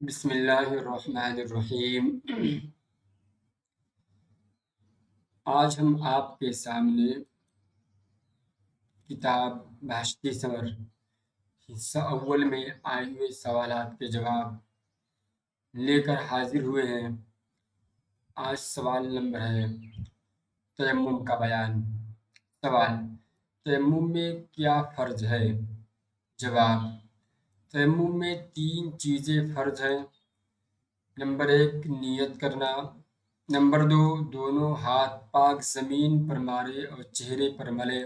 بسم اللہ الرحمن الرحیم۔ آج ہم آپ کے سامنے کتاب بہشتی سمر حصہ اول میں آئے ہوئے سوالات کے جواب لے کر حاضر ہوئے ہیں۔ آج سوال نمبر ہے تیمم کا بیان۔ سوال: تیمم میں کیا فرض ہے؟ جواب: تیمم میں 3 چیزیں فرض ہیں۔ نمبر 1 نیت کرنا، نمبر 2 دونوں ہاتھ پاک زمین پر مارے اور چہرے پر ملے،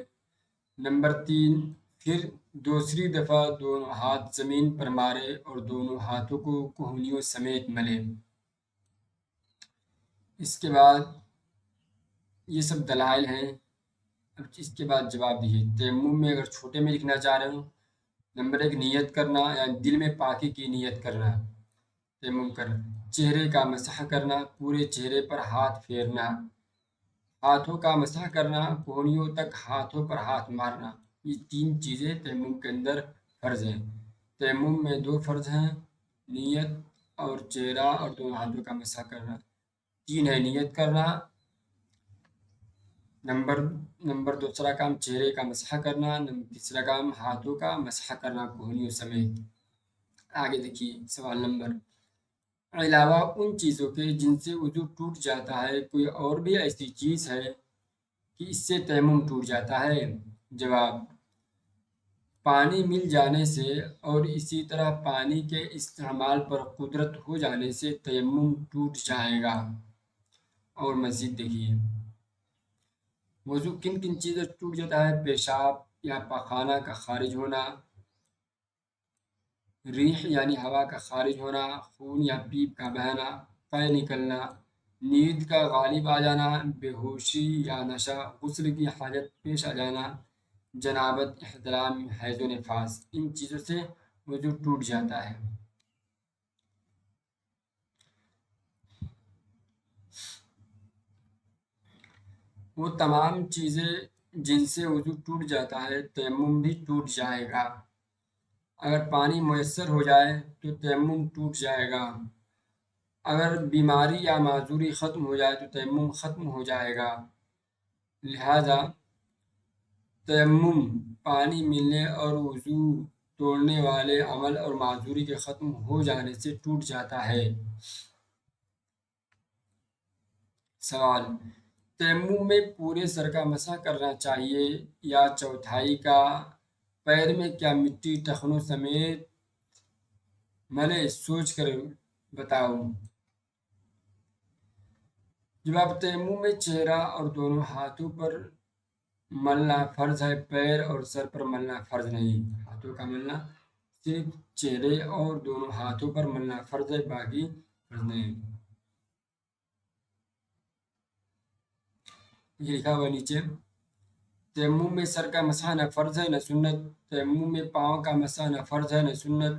نمبر 3 پھر دوسری دفعہ دونوں ہاتھ زمین پر مارے اور دونوں ہاتھوں کو کہنیوں سمیت ملے۔ اس کے بعد یہ سب دلائل ہیں۔ اب اس کے بعد جواب دیجیے۔ تیمم میں اگر چھوٹے میں لکھنا چاہ رہے ہوں، نمبر 1 نیت کرنا، یعنی دل میں پاکی کی نیت کرنا، تیمم کرنا۔ چہرے کا مسح کرنا، پورے چہرے پر ہاتھ پھیرنا۔ ہاتھوں کا مسح کرنا، کہنیوں تک ہاتھوں پر ہاتھ مارنا۔ یہ 3 چیزیں تیمم کے اندر فرض ہیں۔ تیمم میں 2 فرض ہیں، نیت اور چہرہ اور دونوں ہاتھوں کا مسح کرنا۔ 3 ہے نیت کرنا، نمبر دوسرا کام چہرے کا مسح کرنا، تیسرا کام ہاتھوں کا مسح کرنا کہنیوں سمیت۔ آگے دیکھیے سوال نمبر: علاوہ ان چیزوں کے جن سے وضو ٹوٹ جاتا ہے کوئی اور بھی ایسی چیز ہے کہ اس سے تیمم ٹوٹ جاتا ہے؟ جواب: پانی مل جانے سے اور اسی طرح پانی کے استعمال پر قدرت ہو جانے سے تیمم ٹوٹ جائے گا۔ اور مزید دیکھیے وضو کن کن چیزوں سے ٹوٹ جاتا ہے؟ پیشاب یا پاخانہ کا خارج ہونا، ریح یعنی ہوا کا خارج ہونا، خون یا پیپ کا بہنا، قے نکلنا، نیند کا غالب آ جانا، بے ہوشی یا نشہ، غسل کی حاجت پیش آ جانا، جنابت، احتلام، حیض و نفاس۔ ان چیزوں سے وضو ٹوٹ جاتا ہے۔ وہ تمام چیزیں جن سے وضو ٹوٹ جاتا ہے تیمم بھی ٹوٹ جائے گا۔ اگر پانی میسر ہو جائے تو تیمم ٹوٹ جائے گا۔ اگر بیماری یا معذوری ختم ہو جائے تو تیمم ختم ہو جائے گا۔ لہذا تیمم پانی ملنے اور وضو توڑنے والے عمل اور معذوری کے ختم ہو جانے سے ٹوٹ جاتا ہے۔ سوال: تیمم میں پورے سر کا مسح کرنا چاہیے یا چوتھائی کا؟ پیر میں کیا مٹی ٹخنوں سمیت ملے؟ سوچ کر بتاؤ۔ جواب: تیمم میں چہرہ اور دونوں ہاتھوں پر ملنا فرض ہے، پیر اور سر پر ملنا فرض نہیں۔ ہاتھوں کا ملنا صرف چہرے اور دونوں ہاتھوں پر ملنا فرض ہے، باقی فرض نہیں۔ یہ لکھا ہوا نیچے: تیمم میں سر کا مسح نہ فرض ہے نہ سنت، تیمم میں پاؤں کا مسح نہ فرض ہے نہ سنت،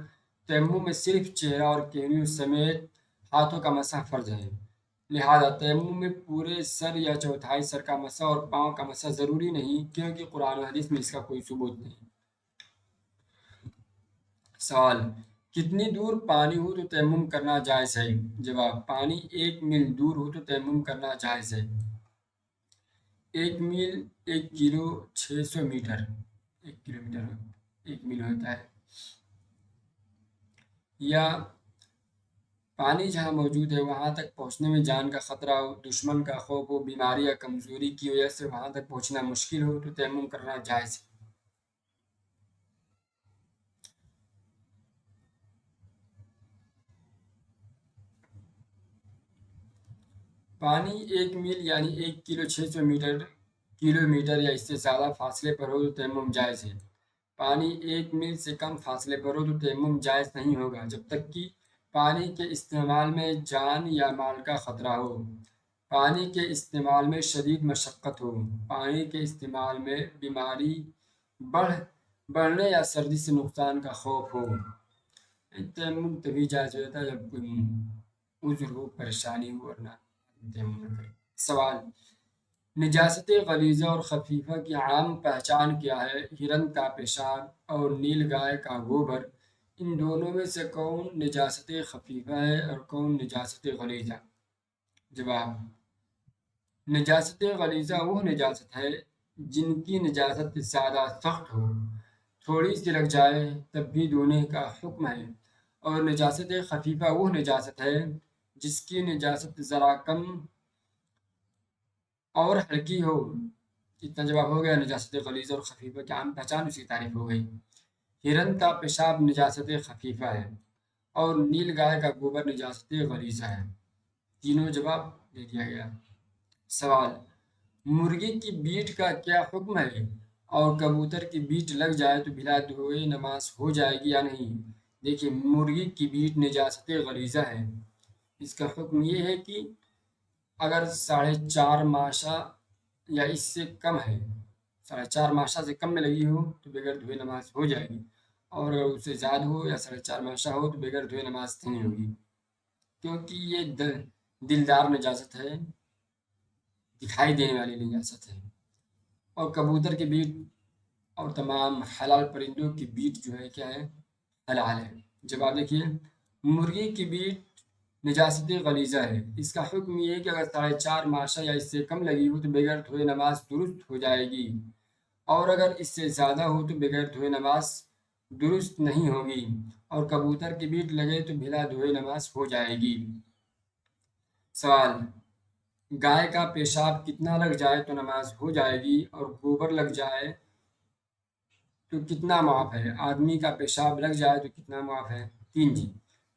تیمم میں صرف چہرہ اور کہنیوں سمیت ہاتھوں کا مسح فرض ہے۔ لہذا تیمم میں پورے سر یا چوتھائی سر کا مسح اور پاؤں کا مسح ضروری نہیں، کیونکہ قرآن و حدیث میں اس کا کوئی ثبوت نہیں۔ سوال: کتنی دور پانی ہو تو تیمم کرنا جائز ہے؟ جواب: پانی 1 میل دور ہو تو تیمم کرنا جائز ہے۔ 1 میل 1 کلو 600 میٹر، 1 کلومیٹر 1 میل ہوتا ہے۔ یا پانی جہاں موجود ہے وہاں تک پہنچنے میں جان کا خطرہ ہو، دشمن کا خوف ہو، بیماری یا کمزوری کی وجہ سے وہاں تک پہنچنا مشکل ہو تو تیمم کرنا جائز ہے۔ پانی 1 میل یعنی 1 کلو 600 کلومیٹر یا اس سے زیادہ فاصلے پر ہو تو تیمم جائز ہے۔ پانی 1 میل سے کم فاصلے پر ہو تو تیمم جائز نہیں ہوگا جب تک کہ پانی کے استعمال میں جان یا مال کا خطرہ ہو، پانی کے استعمال میں شدید مشقت ہو، پانی کے استعمال میں بیماری بڑھنے یا سردی سے نقصان کا خوف ہو۔ تیمم تبھی جائز ہو جاتا ہے جب کوئی عذر ہو، پریشانی ہو، ورنہ تیمم نہ کرے۔ سوال: نجاست غلیظہ اور خفیفہ کی عام پہچان کیا ہے؟ ہرن کا پیشاب اور نیل گائے کا گوبر ان دونوں میں سے کون نجاست خفیفہ ہے اور کون نجاست غلیظہ؟ جواب: نجاست غلیظہ وہ نجاست ہے جن کی نجاست زیادہ سخت ہو، تھوڑی سی لگ جائے تب بھی دھونے کا حکم ہے، اور نجاست خفیفہ وہ نجاست ہے جس کی نجاست ذرا کم اور ہلکی ہو۔ اتنا جواب ہو گیا نجاست غلیظہ اور خفیفہ کی عام پہچان، اس کی تعریف ہو گئی۔ ہرن کا پیشاب نجاست خفیفہ ہے اور نیل گائے کا گوبر نجاست غلیظہ ہے۔ تینوں جواب دے دیا گیا۔ سوال: مرغی کی بیٹ کا کیا حکم ہے اور کبوتر کی بیٹ لگ جائے تو بلا دھوئے نماز ہو جائے گی یا نہیں؟ دیکھیے، مرغی کی بیٹ نجاست غلیظہ ہے۔ اس کا حکم یہ ہے کہ اگر 4.5 ماشا یا اس سے کم ہے، 4.5 ماشا سے کم میں لگی ہو تو بغیر دھوئے نماز ہو جائے گی، اور اگر اس سے زیادہ ہو یا 4.5 ماشا ہو تو بغیر دھوئے نماز نہیں ہوگی، کیونکہ یہ دلدار نجاست ہے، دکھائی دینے والی نجاست ہے۔ اور کبوتر کی بیٹ اور تمام حلال پرندوں کی بیٹ جو ہے کیا ہے؟ حلال ہے۔ جواب دیکھیے، مرغی کی بیٹ نجاست غلیظہ ہے۔ اس کا حکم یہ ہے کہ اگر 4.5 ماشا یا اس سے کم لگی ہو تو بغیر دھوئے نماز درست ہو جائے گی، اور اگر اس سے زیادہ ہو تو بغیر دھوئے نماز درست نہیں ہوگی، اور کبوتر کی بیٹ لگے تو بلا دھوئے نماز ہو جائے گی۔ سوال: گائے کا پیشاب کتنا لگ جائے تو نماز ہو جائے گی اور گوبر لگ جائے تو کتنا معاف ہے؟ آدمی کا پیشاب لگ جائے تو کتنا معاف ہے؟ 3 جی۔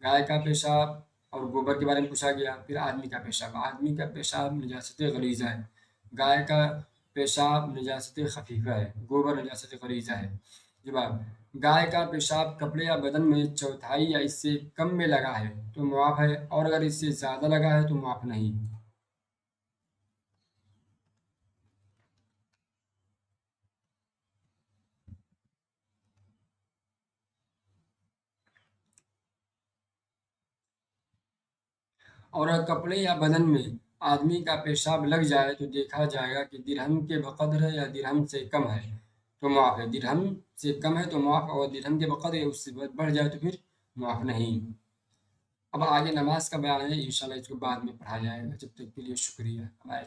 گائے کا پیشاب اور گوبر کے بارے میں پوچھا گیا، پھر آدمی کا پیشاب۔ آدمی کا پیشاب نجاست غلیظہ ہے، گائے کا پیشاب نجاست خفیفہ ہے، گوبر نجاست غلیظہ ہے۔ جواب: گائے کا پیشاب کپڑے یا بدن میں 1/4 یا اس سے کم میں لگا ہے تو معاف ہے، اور اگر اس سے زیادہ لگا ہے تو معاف نہیں۔ اور اگر کپڑے یا بدن میں آدمی کا پیشاب لگ جائے تو دیکھا جائے گا کہ درہم کے بقدر ہے یا درہم سے کم ہے تو معاف ہے، درہم سے کم ہے تو معاف، اور درہم کے بقدر ہے اس سے بڑھ جائے تو پھر معاف نہیں۔ اب آگے نماز کا بیان ہے، انشاءاللہ اس کو بعد میں پڑھایا جائے گا۔ جب تک کے لیے شکریہ۔ ہمارے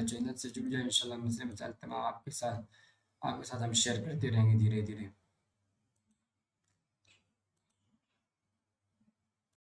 چینل سے جڑ جائیں، انشاءاللہ مسئلے مسائل تمام آپ کے ساتھ ہم شیئر کرتے رہیں گے دھیرے دھیرے۔